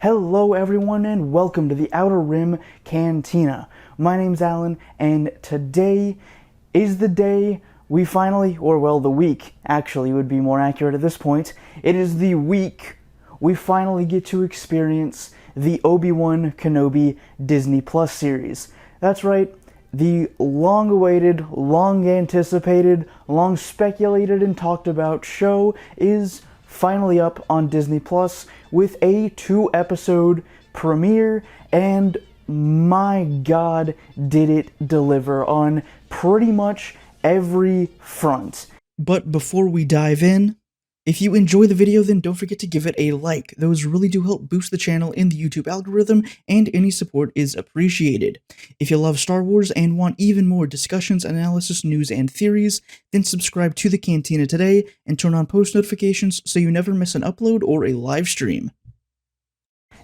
Hello everyone and welcome to the Outer Rim Cantina. My name's Alan and today is the day we finally, the week actually would be more accurate at this point. It is the week we finally get to experience the Obi-Wan Kenobi Disney Plus series. That's right, the long-awaited, long-anticipated, long-speculated and talked about show is finally up on Disney Plus with a 2-episode premiere, and my god, did it deliver on pretty much every front. But before we dive in, if you enjoy the video, then don't forget to give it a like. Those really do help boost the channel in the YouTube algorithm, and any support is appreciated. If you love Star Wars and want even more discussions, analysis, news, and theories, then subscribe to the Cantina today and turn on post notifications so you never miss an upload or a live stream.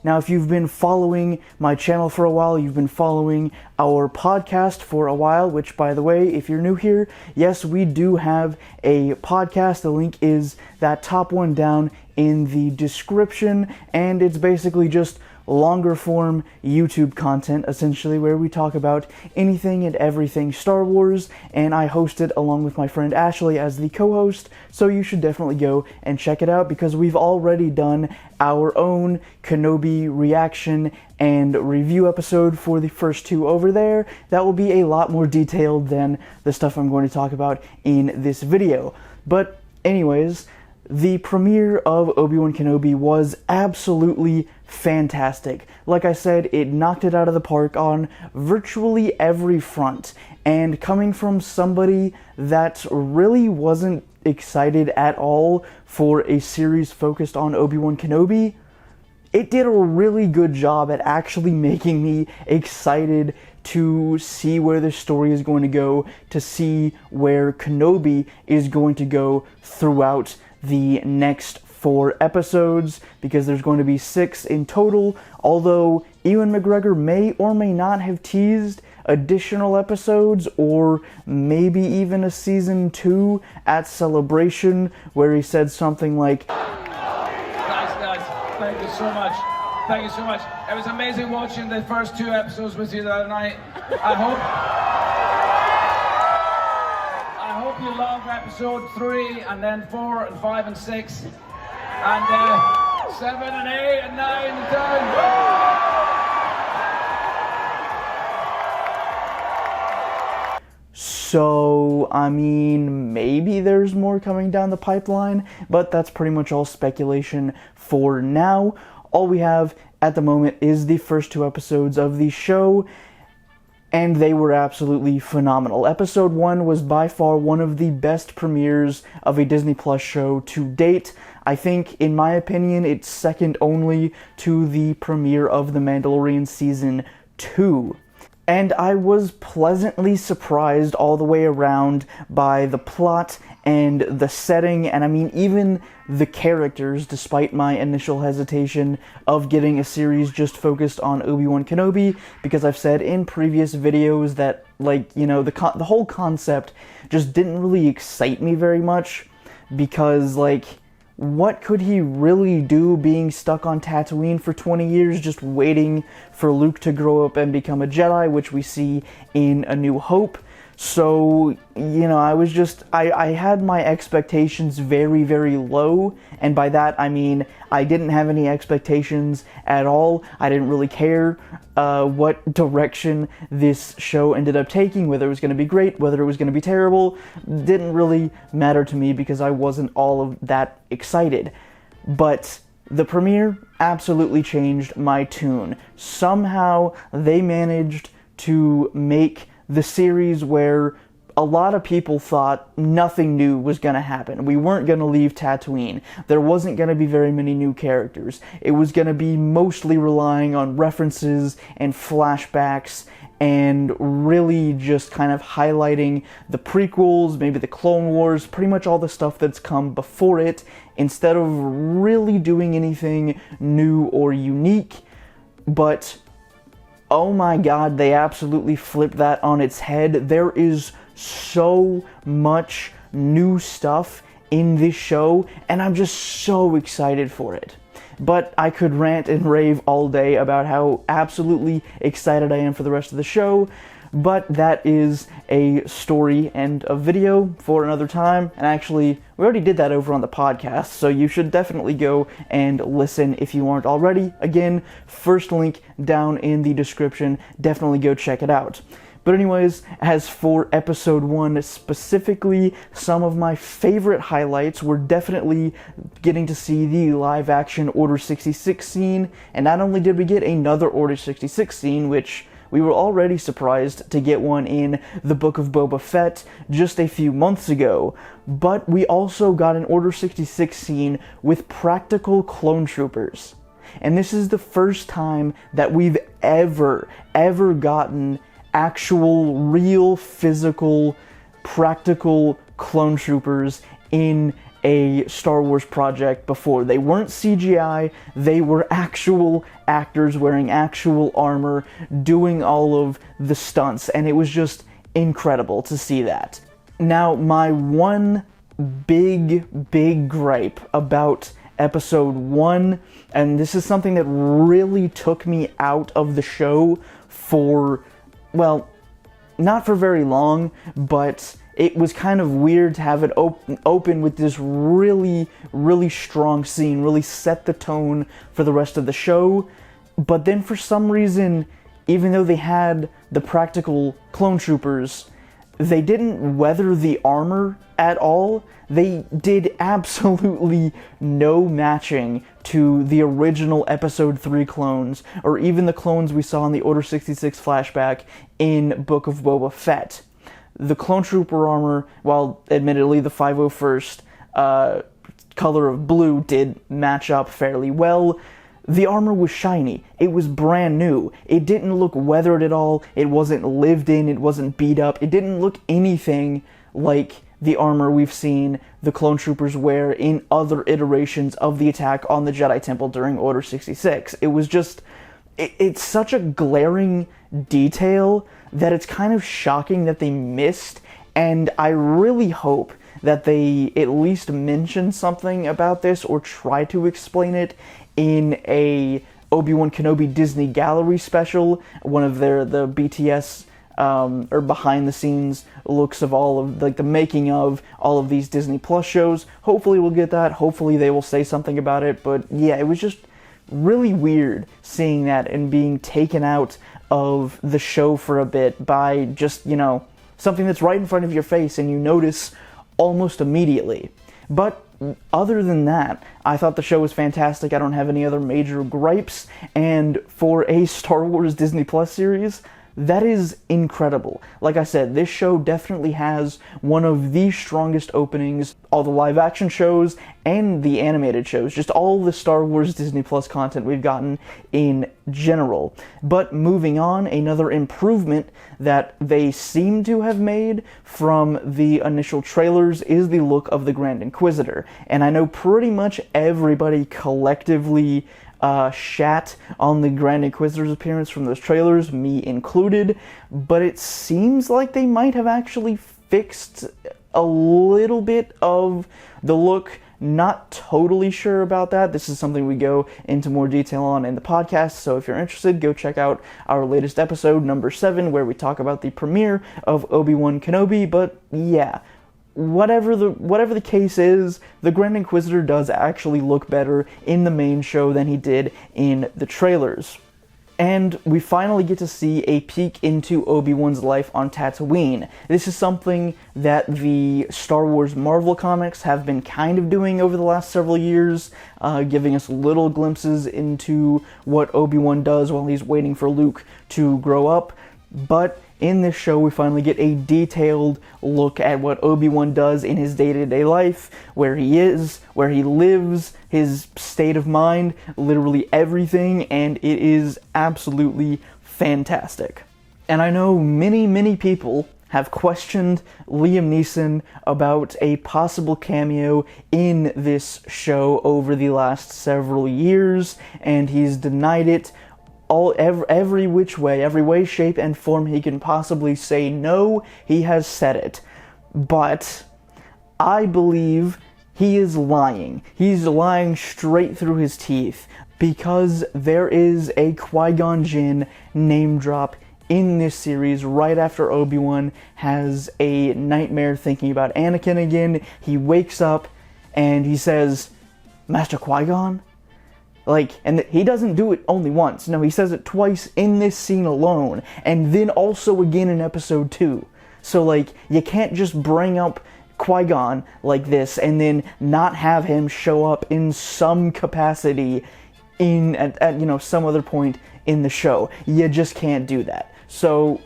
Now, if you've been following my channel for a while, you've been following our podcast for a while, which, by the way, if you're new here, yes, we do have a podcast. The link is that top one down in the description, and it's basically just longer form YouTube content, essentially, where we talk about anything and everything Star Wars, and I host it along with my friend Ashley as the co-host, so you should definitely go and check it out, because we've already done our own Kenobi reaction and review episode for the first 2 over there. That will be a lot more detailed than the stuff I'm going to talk about in this video. But anyways, the premiere of Obi-Wan Kenobi was absolutely fantastic. Like I said, it knocked it out of the park on virtually every front. And coming from somebody that really wasn't excited at all for a series focused on Obi-Wan Kenobi, it did a really good job at actually making me excited to see where the story is going to go, to see where Kenobi is going to go throughout the next 4 episodes, because there's going to be 6 in total, although Ewan McGregor may or may not have teased additional episodes, or maybe even a season 2 at Celebration, where he said something like, Guys, thank you so much. Thank you so much. It was amazing watching the first 2 episodes with you the other night. I hope you love episode 3, and then 4 and 5 and 6, and 7 and 8 and 9 and 10. So, I mean, maybe there's more coming down the pipeline, but that's pretty much all speculation for now. All we have at the moment is the first 2 episodes of the show, and they were absolutely phenomenal. Episode 1 was by far one of the best premieres of a Disney Plus show to date. I think, in my opinion, it's second only to the premiere of The Mandalorian Season 2. And I was pleasantly surprised all the way around by the plot and the setting, and I mean even the characters, despite my initial hesitation of getting a series just focused on Obi-Wan Kenobi, because I've said in previous videos that, the whole concept just didn't really excite me very much, because, what could he really do being stuck on Tatooine for 20 years just waiting for Luke to grow up and become a Jedi, which we see in A New Hope? So, I had my expectations very, very low, and by that I mean I didn't have any expectations at all. I didn't really care what direction this show ended up taking, whether it was going to be great, whether it was going to be terrible. Didn't really matter to me because I wasn't all of that excited. But the premiere absolutely changed my tune. Somehow they managed to make the series where a lot of people thought nothing new was going to happen. We weren't going to leave Tatooine. There wasn't going to be very many new characters. It was going to be mostly relying on references and flashbacks and really just kind of highlighting the prequels, maybe the Clone Wars, pretty much all the stuff that's come before it, instead of really doing anything new or unique. But oh my god, they absolutely flipped that on its head. There is so much new stuff in this show, and I'm just so excited for it. but I could rant and rave all day about how absolutely excited I am for the rest of the show. But that is a story and a video for another time, and actually, we already did that over on the podcast, so you should definitely go and listen if you aren't already. Again, first link down in the description, definitely go check it out. But anyways, as for episode 1 specifically, some of my favorite highlights were definitely getting to see the live-action Order 66 scene, and not only did we get another Order 66 scene, which we were already surprised to get one in the Book of Boba Fett just a few months ago, but we also got an Order 66 scene with practical clone troopers. And this is the first time that we've ever gotten actual, real, physical, practical clone troopers in a Star Wars project before. They weren't CGI, they were actual actors wearing actual armor, doing all of the stunts, and it was just incredible to see that. Now, my one big gripe about episode 1, and this is something that really took me out of the show for, well, not for very long, but it was kind of weird to have it open with this really strong scene, really set the tone for the rest of the show. But then for some reason, even though they had the practical clone troopers, they didn't weather the armor at all. They did absolutely no matching to the original Episode 3 clones, or even the clones we saw in the Order 66 flashback in Book of Boba Fett. The clone trooper armor, while admittedly the 501st color of blue did match up fairly well, the armor was shiny. It was brand new. It didn't look weathered at all. It wasn't lived in. It wasn't beat up. It didn't look anything like the armor we've seen the clone troopers wear in other iterations of the attack on the Jedi Temple during Order 66. It was just, it's such a glaring detail that it's kind of shocking that they missed, and I really hope that they at least mention something about this or try to explain it in a Obi-Wan Kenobi Disney Gallery special, one of the BTS or behind the scenes looks of all of like the making of all of these Disney Plus shows. Hopefully we'll get that. Hopefully they will say something about it. But yeah, it was just really weird seeing that and being taken out of the show for a bit by just, you know, something that's right in front of your face and you notice almost immediately. But other than that, I thought the show was fantastic. I don't have any other major gripes, and for a Star Wars Disney Plus series, that is incredible. Like I said, this show definitely has one of the strongest openings, all the live action shows and the animated shows, just all the Star Wars Disney Plus content we've gotten in general. But moving on, another improvement that they seem to have made from the initial trailers is the look of the Grand Inquisitor. And I know pretty much everybody collectively shat on the Grand Inquisitor's appearance from those trailers, me included, but it seems like they might have actually fixed a little bit of the look. Not totally sure about that. This is something we go into more detail on in the podcast, so if you're interested, go check out our latest episode, number 7, where we talk about the premiere of Obi-Wan Kenobi. But yeah, whatever the case is, the Grand Inquisitor does actually look better in the main show than he did in the trailers. And we finally get to see a peek into Obi-Wan's life on Tatooine. This is something that the Star Wars Marvel comics have been kind of doing over the last several years, giving us little glimpses into what Obi-Wan does while he's waiting for Luke to grow up. But in this show, we finally get a detailed look at what Obi-Wan does in his day-to-day life, where he is, where he lives, his state of mind, literally everything, and it is absolutely fantastic. And I know many people have questioned Liam Neeson about a possible cameo in this show over the last several years, and he's denied it every which way, every way, shape, and form he can possibly say no, he has said it. But I believe he is lying. He's lying straight through his teeth, because there is a Qui-Gon Jinn name drop in this series right after Obi-Wan has a nightmare thinking about Anakin again. He wakes up and he says, "Master Qui-Gon?" And he doesn't do it only once. No, he says it twice in this scene alone, and then also again in episode 2. So, you can't just bring up Qui-Gon like this and then not have him show up in some capacity at some other point in the show. You just can't do that. So,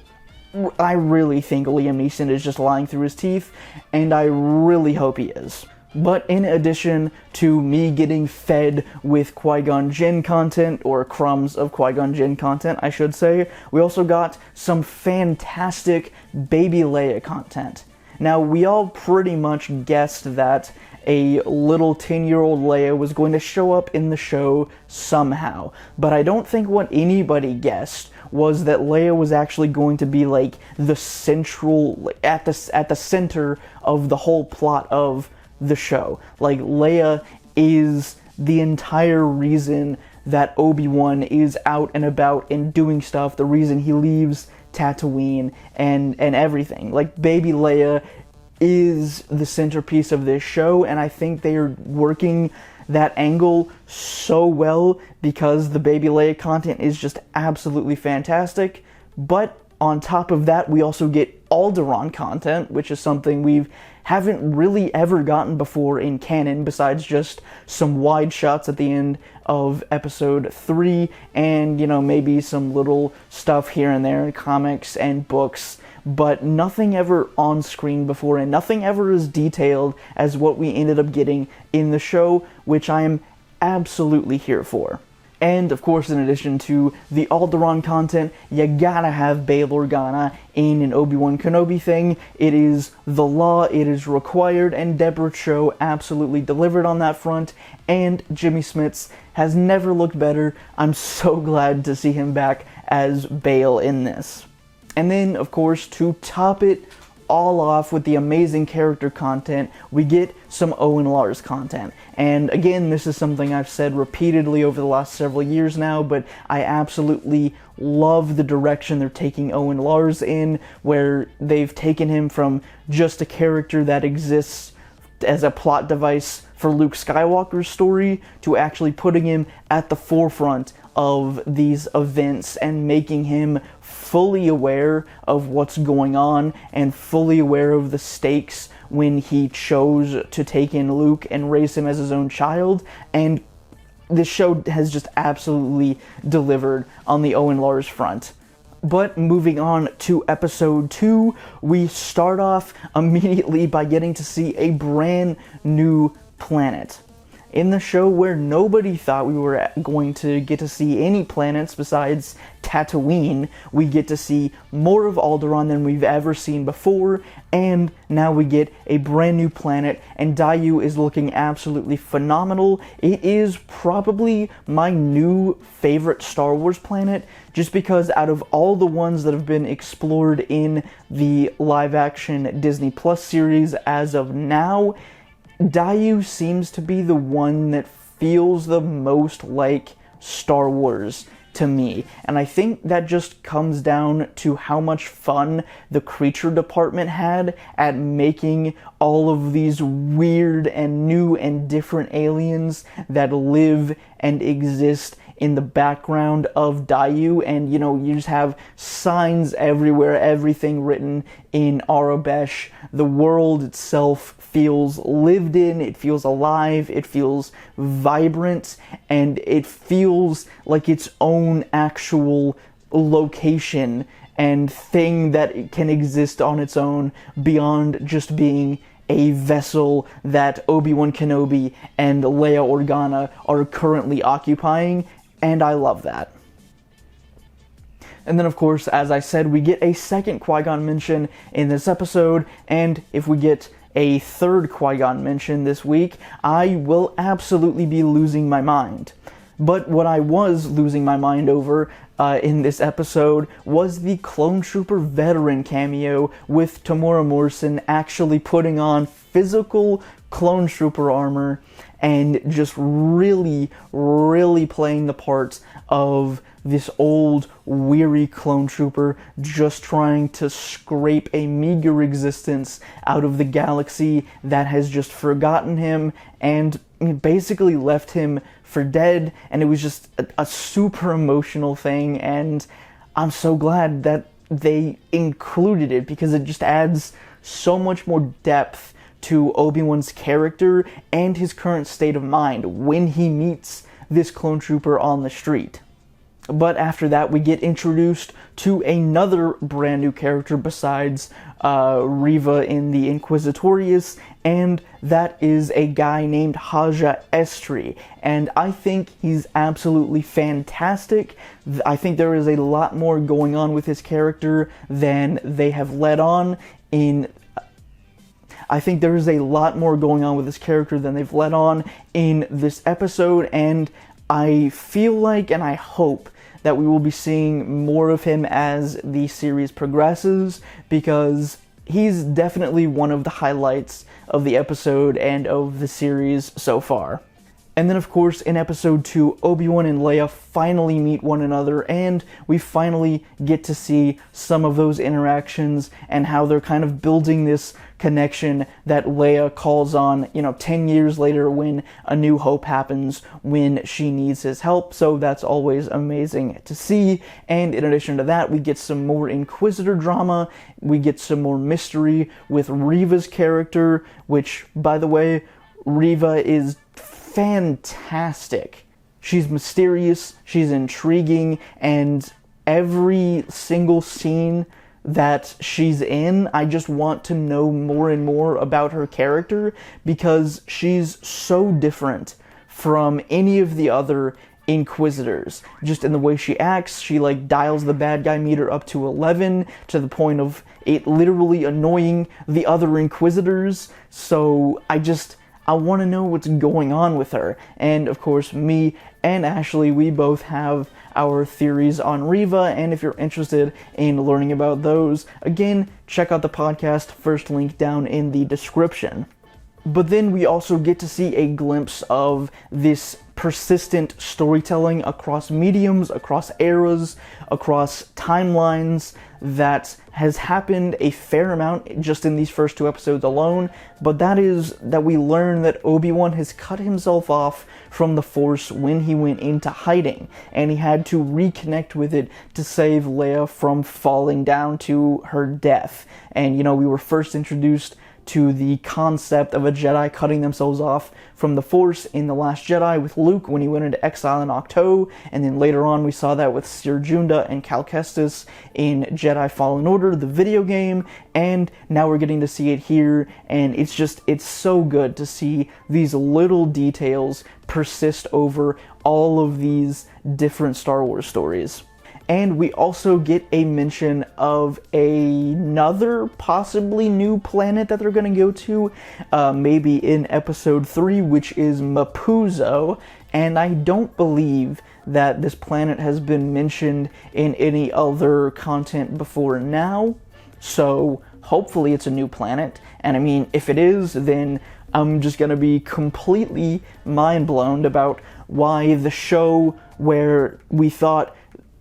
I really think Liam Neeson is just lying through his teeth, and I really hope he is. But in addition to me getting fed with Qui-Gon Jinn content, or crumbs of Qui-Gon Jinn content, I should say, we also got some fantastic Baby Leia content. Now, we all pretty much guessed that a little 10-year-old Leia was going to show up in the show somehow, but I don't think what anybody guessed was that Leia was actually going to be the central, at the center of the whole plot of the show. Leia is the entire reason that Obi-Wan is out and about and doing stuff, the reason he leaves Tatooine and everything. Baby Leia is the centerpiece of this show, and I think they are working that angle so well because the Baby Leia content is just absolutely fantastic. But on top of that, we also get Alderaan content, which is something we haven't really ever gotten before in canon, besides just some wide shots at the end of episode 3, and, maybe some little stuff here and there in comics and books, but nothing ever on screen before, and nothing ever as detailed as what we ended up getting in the show, which I am absolutely here for. And, of course, in addition to the Alderaan content, you gotta have Bail Organa in an Obi-Wan Kenobi thing. It is the law, it is required, and Deborah Cho absolutely delivered on that front, and Jimmy Smits has never looked better. I'm so glad to see him back as Bail in this. And then, of course, to top it all off with the amazing character content, we get some Owen Lars content. And again, this is something I've said repeatedly over the last several years now, but I absolutely love the direction they're taking Owen Lars in, where they've taken him from just a character that exists as a plot device for Luke Skywalker's story to actually putting him at the forefront of these events and making him fully aware of what's going on and fully aware of the stakes when he chose to take in Luke and raise him as his own child. And this show has just absolutely delivered on the Owen Lars front. But moving on to episode 2, we start off immediately by getting to see a brand new planet. In the show where nobody thought we were going to get to see any planets besides Tatooine, we get to see more of Alderaan than we've ever seen before, and now we get a brand new planet, and Daiyu is looking absolutely phenomenal. It is probably my new favorite Star Wars planet, just because out of all the ones that have been explored in the live-action Disney Plus series as of now, Daiyu seems to be the one that feels the most like Star Wars to me, and I think that just comes down to how much fun the creature department had at making all of these weird and new and different aliens that live and exist in the background of Daiyu, and you just have signs everywhere, everything written in Arabesh. The world itself feels lived in, it feels alive, it feels vibrant, and it feels like its own actual location and thing that can exist on its own beyond just being a vessel that Obi-Wan Kenobi and Leia Organa are currently occupying, and I love that. And then, of course, as I said, we get a second Qui-Gon mention in this episode, and if we get a third Qui-Gon mention this week, I will absolutely be losing my mind. But what I was losing my mind over in this episode was the Clone Trooper veteran cameo, with Tamora Morrison actually putting on physical Clone Trooper armor and just really, really playing the part of this old, weary Clone Trooper just trying to scrape a meager existence out of the galaxy that has just forgotten him and basically left him for dead. And it was just a super emotional thing, and I'm so glad that they included it, because it just adds so much more depth to Obi-Wan's character and his current state of mind when he meets this Clone Trooper on the street. But after that, we get introduced to another brand new character besides Reva in the Inquisitorius, and that is a guy named Haja Estri. And I think he's absolutely fantastic. I think there is a lot more going on with his character than they have let on in... I think there is a lot more going on with this character than they've let on in this episode, and I feel like, and I hope, that we will be seeing more of him as the series progresses, because he's definitely one of the highlights of the episode and of the series so far. And then, of course, in episode 2, Obi-Wan and Leia finally meet one another, and we finally get to see some of those interactions and how they're kind of building this connection that Leia calls on, 10 years later when A New Hope happens, when she needs his help. So that's always amazing to see. And in addition to that, we get some more Inquisitor drama, we get some more mystery with Reva's character, which, by the way, Reva is fantastic. She's mysterious, she's intriguing, and every single scene that she's in, I just want to know more and more about her character, because she's so different from any of the other Inquisitors. Just in the way she acts, she dials the bad guy meter up to 11 to the point of it literally annoying the other Inquisitors. So I want to know what's going on with her. And of course, me and Ashley, we both have our theories on Reva, and if you're interested in learning about those, again, check out the podcast, first link down in the description. But then we also get to see a glimpse of this persistent storytelling across mediums, across eras, across timelines that has happened a fair amount just in these first 2 episodes alone, but that is that we learn that Obi-Wan has cut himself off from the Force when he went into hiding, and he had to reconnect with it to save Leia from falling down to her death. And we were first introduced to the concept of a Jedi cutting themselves off from the Force in The Last Jedi with Luke when he went into exile in Ahch-To, and then later on we saw that with Ser Junda and Cal Kestis in Jedi Fallen Order, the video game, and now we're getting to see it here, and it's so good to see these little details persist over all of these different Star Wars stories. And we also get a mention of another possibly new planet that they're going to go to, maybe in episode 3, which is Mapuzo. And I don't believe that this planet has been mentioned in any other content before now. So hopefully it's a new planet. And I mean, if it is, then I'm just going to be completely mind blown about why the show where we thought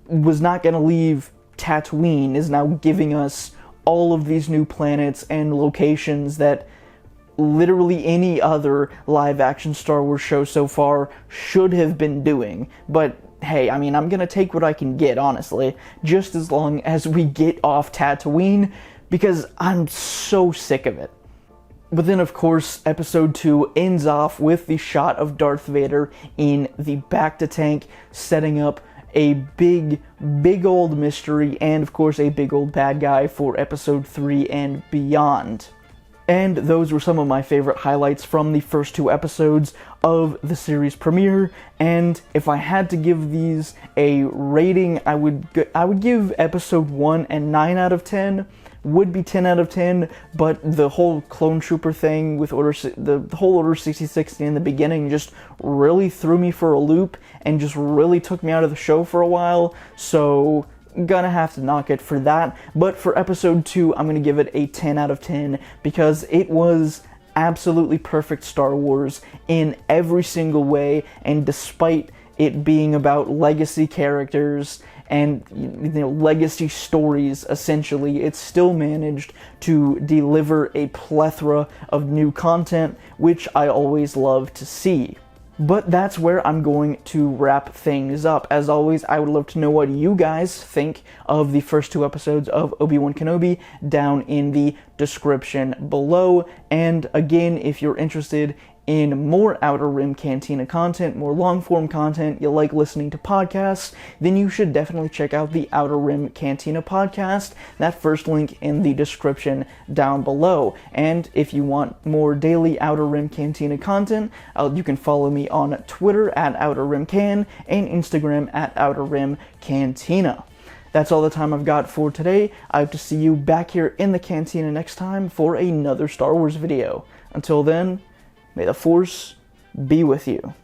was not going to leave Tatooine is now giving us all of these new planets and locations that literally any other live-action Star Wars show so far should have been doing. But hey, I mean, I'm going to take what I can get, honestly, just as long as we get off Tatooine, because I'm so sick of it. But then, of course, episode 2 ends off with the shot of Darth Vader in the Bacta tank, setting up a big old mystery, and of course a big old bad guy for episode 3 and beyond. And those were some of my favorite highlights from the first 2 episodes of the series premiere. And if I had to give these a rating, I would give episode 1 a 9 out of 10. Would be 10 out of 10, but the whole clone trooper thing with the whole Order 6060 in the beginning just really threw me for a loop and just really took me out of the show for a while, so gonna have to knock it for that. But for episode 2, I'm gonna give it a 10 out of 10 because it was absolutely perfect Star Wars in every single way, and despite it being about legacy characters and legacy stories, essentially, it still managed to deliver a plethora of new content, which I always love to see. But that's where I'm going to wrap things up. As always, I would love to know what you guys think of the first 2 episodes of Obi-Wan Kenobi down in the description below. And again, if you're interested in more Outer Rim Cantina content, more long-form content, you like listening to podcasts, then you should definitely check out the Outer Rim Cantina Podcast. That first link in the description down below. And if you want more daily Outer Rim Cantina content, you can follow me on Twitter at Outer Rim Can and Instagram at Outer Rim Cantina. That's all the time I've got for today. I hope to see you back here in the Cantina next time for another Star Wars video. Until then, may the Force be with you.